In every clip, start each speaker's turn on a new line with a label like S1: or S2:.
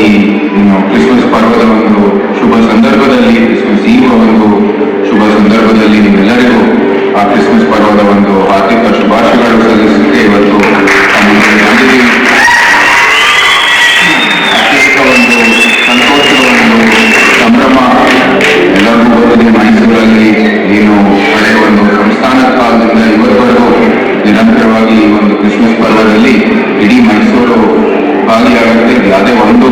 S1: ಈ ಕ್ರಿಸ್ಮಸ್ ಪರ್ವದ ಒಂದು ಶುಭ ಸಂದರ್ಭದಲ್ಲಿ, ಕ್ರಿಸ್ಮಸ್ ಈವ್ ಒಂದು ಶುಭ ಸಂದರ್ಭದಲ್ಲಿ ನಿಮ್ಮೆಲ್ಲರಿಗೂ ಆ ಕ್ರಿಸ್ಮಸ್ ಪರ್ವದ ಒಂದು ಹಾರ್ದಿಕ ಶುಭಾಶಯಗಳು ಸಲ್ಲಿಸಲಿಕ್ಕೆ ಇವತ್ತು ಅತ್ಯಂತ ಒಂದು ಸಂತೋಷದ ಒಂದು ಸಂಭ್ರಮ ಎಲ್ಲರಿಗೂ ಗೊತ್ತಿದೆ. ಮೈಸೂರಲ್ಲಿ ಏನು ಹಳೆಯ ಒಂದು ಸಂಸ್ಥಾನದ ಕಾಲದಿಂದ ಇವತ್ತವರೆಗೂ ನಿರಂತರವಾಗಿ ಈ ಒಂದು ಕ್ರಿಸ್ಮಸ್ ಪರ್ವದಲ್ಲಿ ಇಡೀ ಮೈಸೂರು ಭಾಗಿಯಾಗುತ್ತೆ. ಯಾವುದೇ ಒಂದು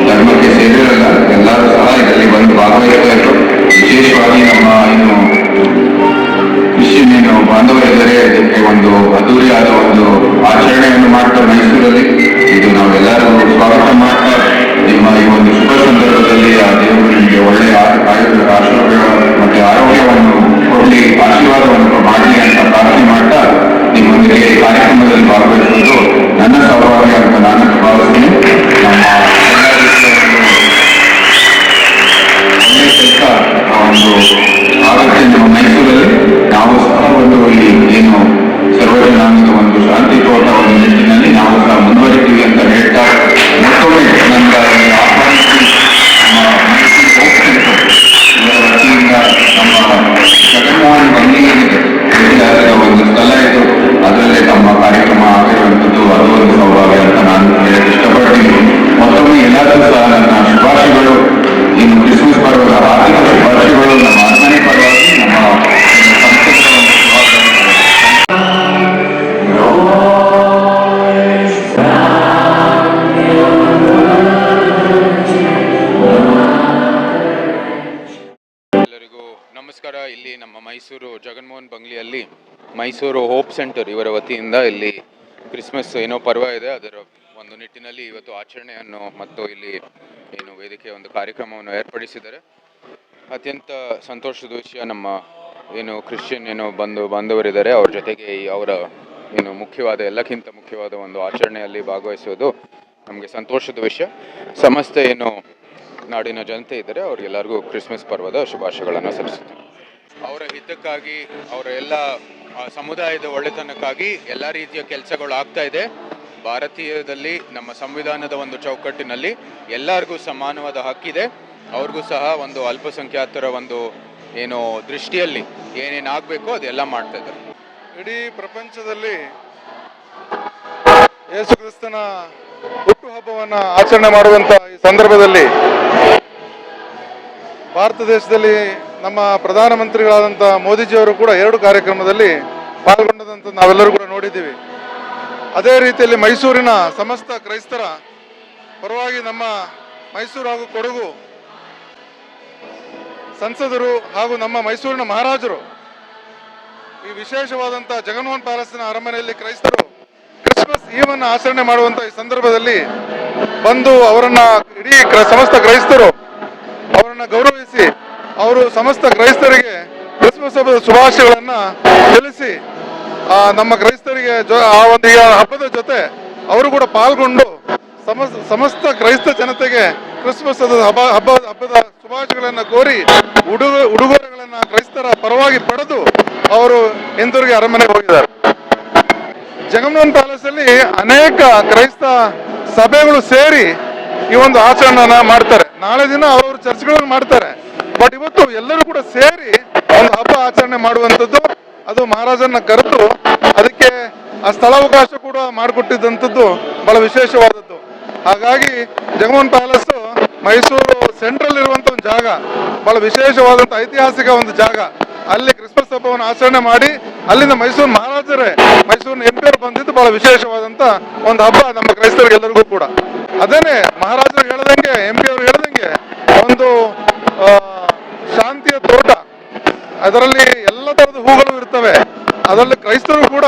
S1: ಧರ್ಮಕ್ಕೆ ಸೇರಿರಲ್ಲ, ಎಲ್ಲರೂ ಸಹ ಇದರಲ್ಲಿ ಬಂದು ಭಾಗವಹಿಸ್ತಾ ಇದ್ರು. ವಿಶೇಷವಾಗಿ ನಮ್ಮ ಏನು ಕ್ರಿಶ್ಚಿಯನ್ ಏನು ಬಾಂಧವರಿದ್ದಾರೆ, ಇದಕ್ಕೆ ಒಂದು ಅದ್ದೂರಿಯಾದ ಒಂದು ಆಚರಣೆಯನ್ನು ಮಾಡ್ತಾರೆ ಮೈಸೂರಲ್ಲಿ. ಇದು ನಾವೆಲ್ಲರೂ ಸ್ವಾಗತ ಮಾಡ್ತಾ ನಿಮ್ಮ ಈ ಒಂದು ಶುಭ ಸಂದರ್ಭದಲ್ಲಿ ಆ ದೇವರು ನಿಮಗೆ ಒಳ್ಳೆಯ ಆಶೀರ್ವಾದ ಮತ್ತೆ ಆರೋಗ್ಯವನ್ನು ಕೊಡಲಿ, ಆಶೀರ್ವಾದವನ್ನು ಮಾಡಲಿ ಅಂತ ಪ್ರಾರ್ಥನೆ ಮಾಡ್ತಾ ನಿಮ್ಮೊಂದಿಗೆ ಈ ಕಾರ್ಯಕ್ರಮದಲ್ಲಿ ಭಾಗವಹಿಸುವುದು ನನ್ನ ಸೌಭಾಗ್ಯ ಅಂತ ನಾನು ಭಾವಿಸ್ತೀನಿ. ನಮ್ಮ ಒಳ್ಳೆಯ ಕೆಲಸ ಒಂದು ಆಗುತ್ತೆ ನಮ್ಮ ಮೈಸೂರಲ್ಲಿ. ನಾವು ಸಹ ಒಂದು ಈ ಏನು ಸರ್ವಜನಾಂಗದ ಒಂದು ಶಾಂತಿಪೂರ್ಣ ಒಂದು ನಿಟ್ಟಿನಲ್ಲಿ ನಾವು ಸಹ ಮುಂದುವರಿತೀವಿ ಅಂತ ಹೇಳ್ತಾ ಮತ್ತೊಮ್ಮೆ ನನ್ನ ಆಹ್ವಾನಿಸಿ ನಮ್ಮ ಮೈಸೂರು ಹೋಪ್ ಸೆಂಟರ್ ಇವರ ವತಿಯಿಂದ ನಮ್ಮ ಜಗನ್ಮೋಹನ್ ಬಂಗ್ಲಿಯಲ್ಲಿದೆ ಒಂದು ಸ್ಥಳ ಇದು, ಅದರಲ್ಲೇ ತಮ್ಮ ಕಾರ್ಯಕ್ರಮ ಆಗಿರುವಂಥದ್ದು ಅದು ಒಂದು ಸೌಭಾಗ್ಯ ಅಂತ ನಾನು ಹೇಳಕ್ಕೆ ಇಷ್ಟಪಡ್ತೀನಿ. ಮತ್ತೊಮ್ಮೆ ಎಲ್ಲರೂ ಸಹ ನನ್ನ ಶುಭಾಶಯಗಳು, ಇನ್ನು ಕ್ರಿಸ್ಮಸ್ ಪರ್ವದ ಹಾರ್ದಿಕ ಶುಭಾಶಯಗಳು ನಮ್ಮ ಆತ್ಮನೆ ಪರವಾಗಿ ನಮ್ಮ ಸಂಸ್ಥೆಗಳ ಒಂದು
S2: ಎಲ್ಲರಿಗೂ ನಮಸ್ಕಾರ. ಇಲ್ಲಿ ನಮ್ಮ ಮೈಸೂರು ಜಗನ್ಮೋಹನ್ ಬಂಗ್ಲಿಯಲ್ಲಿ ಮೈಸೂರು ಹೋಪ್ ಸೆಂಟರ್ ಇವರ ವತಿಯಿಂದ ಇಲ್ಲಿ ಕ್ರಿಸ್ಮಸ್ ಏನೋ ಪರ್ವ ಇದೆ, ಅದರ ಒಂದು ನಿಟ್ಟಿನಲ್ಲಿ ಇವತ್ತು ಆಚರಣೆಯನ್ನು ಮತ್ತು ಇಲ್ಲಿ ಏನು ವೇದಿಕೆಯ ಒಂದು ಕಾರ್ಯಕ್ರಮವನ್ನು ಏರ್ಪಡಿಸಿದ್ದಾರೆ. ಅತ್ಯಂತ ಸಂತೋಷದ ವಿಷಯ, ನಮ್ಮ ಏನು ಕ್ರಿಶ್ಚಿಯನ್ ಏನೋ ಬಾಂಧವರಿದ್ದಾರೆ ಅವ್ರ ಜೊತೆಗೆ ಅವರ ಏನು ಮುಖ್ಯವಾದ ಎಲ್ಲಕ್ಕಿಂತ ಮುಖ್ಯವಾದ ಒಂದು ಆಚರಣೆಯಲ್ಲಿ ಭಾಗವಹಿಸುವುದು ನಮಗೆ ಸಂತೋಷದ ವಿಷಯ. ಸಮಸ್ತ ಏನು ನಾಡಿನ ಜನತೆ ಇದ್ದಾರೆ ಅವ್ರಿಗೆಲ್ಲರಿಗೂ ಕ್ರಿಸ್ಮಸ್ ಪರ್ವದ ಶುಭಾಶಯಗಳನ್ನು ಸಲ್ಲಿಸುತ್ತಾರೆ. ಅವರ ಹಿತಕ್ಕಾಗಿ, ಅವರ ಎಲ್ಲ ಸಮುದಾಯದ ಒಳ್ಳೆತನಕ್ಕಾಗಿ ಎಲ್ಲ ರೀತಿಯ ಕೆಲಸಗಳು ಆಗ್ತಾ ಇದೆ. ಭಾರತೀಯದಲ್ಲಿ ನಮ್ಮ ಸಂವಿಧಾನದ ಒಂದು ಚೌಕಟ್ಟಿನಲ್ಲಿ ಎಲ್ಲರಿಗೂ ಸಮಾನವಾದ ಹಕ್ಕಿದೆ. ಅವ್ರಿಗೂ ಸಹ ಒಂದು ಅಲ್ಪಸಂಖ್ಯಾತರ ಒಂದು ಏನು ದೃಷ್ಟಿಯಲ್ಲಿ ಏನೇನಾಗಬೇಕು ಅದೆಲ್ಲ ಮಾಡ್ತಾ ಇದ್ದಾರೆ.
S3: ಇಡೀ ಪ್ರಪಂಚದಲ್ಲಿ ಯೇಸು ಕ್ರಿಸ್ತನ ಹುಟ್ಟುಹಬ್ಬವನ್ನು ಆಚರಣೆ ಮಾಡುವಂಥ ಈ ಸಂದರ್ಭದಲ್ಲಿ ಭಾರತ ದೇಶದಲ್ಲಿ ನಮ್ಮ ಪ್ರಧಾನಮಂತ್ರಿಗಳಾದಂಥ ಮೋದಿಜಿಯವರು ಕೂಡ 2 ಕಾರ್ಯಕ್ರಮದಲ್ಲಿ ಪಾಲ್ಗೊಂಡದಂತ ನಾವೆಲ್ಲರೂ ಕೂಡ ನೋಡಿದ್ದೀವಿ. ಅದೇ ರೀತಿಯಲ್ಲಿ ಮೈಸೂರಿನ ಸಮಸ್ತ ಕ್ರೈಸ್ತರ ಪರವಾಗಿ ನಮ್ಮ ಮೈಸೂರು ಹಾಗೂ ಕೊಡಗು ಸಂಸದರು ಹಾಗೂ ನಮ್ಮ ಮೈಸೂರಿನ ಮಹಾರಾಜರು ಈ ವಿಶೇಷವಾದಂಥ ಜಗನ್ಮೋಹನ್ ಪ್ಯಾಲೇಸಿನ ಅರಮನೆಯಲ್ಲಿ ಕ್ರೈಸ್ತರು ಕ್ರಿಸ್ಮಸ್ ಈವನ್ನು ಆಚರಣೆ ಮಾಡುವಂಥ ಈ ಸಂದರ್ಭದಲ್ಲಿ ಬಂದು ಅವರನ್ನ ಇಡೀ ಸಮಸ್ತ ಕ್ರೈಸ್ತರು ಅವರನ್ನು ಗೌರವಿಸಿ ಅವರು ಸಮಸ್ತ ಕ್ರೈಸ್ತರಿಗೆ ಕ್ರಿಸ್ಮಸ್ ಹಬ್ಬದ ಶುಭಾಶಯಗಳನ್ನು ತಿಳಿಸಿ ನಮ್ಮ ಕ್ರೈಸ್ತರಿಗೆ ಆ ಒಂದು ಹಬ್ಬದ ಜೊತೆ ಅವರು ಕೂಡ ಪಾಲ್ಗೊಂಡು ಸಮಸ್ತ ಕ್ರೈಸ್ತ ಜನತೆಗೆ ಕ್ರಿಸ್ಮಸ್ ಹಬ್ಬದ ಶುಭಾಶಯಗಳನ್ನು ಕೋರಿ ಉಡುಗೊರೆಗಳನ್ನು ಕ್ರೈಸ್ತರ ಪರವಾಗಿ ಪಡೆದು ಅವರು ಹಿಂದಿರುಗಿ ಅರಮನೆಗೆ ಹೋಗಿದ್ದಾರೆ. ಜಗನ್ಮೋಹನ್ ಪ್ಯಾಲೇಸ್ ಅಲ್ಲಿ ಅನೇಕ ಕ್ರೈಸ್ತ ಸಭೆಗಳು ಸೇರಿ ಈ ಒಂದು ಆಚರಣೆಯನ್ನ ಮಾಡ್ತಾರೆ. ನಾಳೆ ದಿನ ಅವರು ಚರ್ಚ್ಗಳನ್ನು ಮಾಡ್ತಾರೆ. ಬಟ್ ಇವತ್ತು ಎಲ್ಲರೂ ಕೂಡ ಸೇರಿ ಒಂದು ಹಬ್ಬ ಆಚರಣೆ ಮಾಡುವಂಥದ್ದು, ಅದು ಮಹಾರಾಜನ ಕರೆದು ಅದಕ್ಕೆ ಆ ಸ್ಥಳಾವಕಾಶ ಕೂಡ ಮಾಡಿಕೊಟ್ಟಿದ್ದಂಥದ್ದು ಬಹಳ ವಿಶೇಷವಾದದ್ದು. ಹಾಗಾಗಿ ಜಗನ್ಮೋಹನ್ ಪ್ಯಾಲೇಸ್ ಮೈಸೂರು ಸೆಂಟ್ರಲ್ ಇರುವಂತ ಒಂದು ಜಾಗ, ಬಹಳ ವಿಶೇಷವಾದಂಥ ಐತಿಹಾಸಿಕ ಒಂದು ಜಾಗ. ಅಲ್ಲಿ ಕ್ರಿಸ್ಮಸ್ ಹಬ್ಬವನ್ನು ಆಚರಣೆ ಮಾಡಿ ಅಲ್ಲಿಂದ ಮೈಸೂರು ಮಹಾರಾಜರೇ ಮೈಸೂರಿನ MP ಅವರು ಬಂದಿದ್ದು ಬಹಳ ವಿಶೇಷವಾದಂಥ ಒಂದು ಹಬ್ಬ ನಮ್ಮ ಕ್ರೈಸ್ತರಿಗೆಲ್ಲರಿಗೂ ಕೂಡ. ಅದೇನೆ ಮಹಾರಾಜರು ಹೇಳ್ದಂಗೆ, MP ಅವರು ಹೇಳ್ದಂಗೆ ಒಂದು ಶಾಂತಿಯ ತೋಟ, ಅದರಲ್ಲಿ ಎಲ್ಲ ತರದ ಹೂಗಳು ಇರ್ತವೆ. ಅದರಲ್ಲಿ ಕ್ರೈಸ್ತರು ಕೂಡ,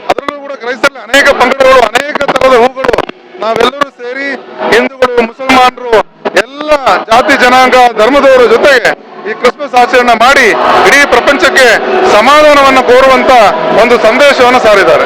S3: ಅದರಲ್ಲೂ ಕೂಡ ಕ್ರೈಸ್ತರಲ್ಲಿ ಅನೇಕ ಪಂಗಡಗಳು, ಅನೇಕ ತರದ ಹೂಗಳು, ನಾವೆಲ್ಲರೂ ಸೇರಿ ಹಿಂದೂಗಳು, ಮುಸಲ್ಮಾನರು, ಎಲ್ಲ ಜಾತಿ ಜನಾಂಗ ಧರ್ಮದವರ ಜೊತೆಗೆ ಈ ಕ್ರಿಸ್ಮಸ್ ಆಚರಣೆ ಮಾಡಿ ಇಡೀ ಪ್ರಪಂಚಕ್ಕೆ ಸಮಾಧಾನವನ್ನು ಕೋರುವಂತ ಒಂದು ಸಂದೇಶವನ್ನು ಸಾರಿದ್ದಾರೆ.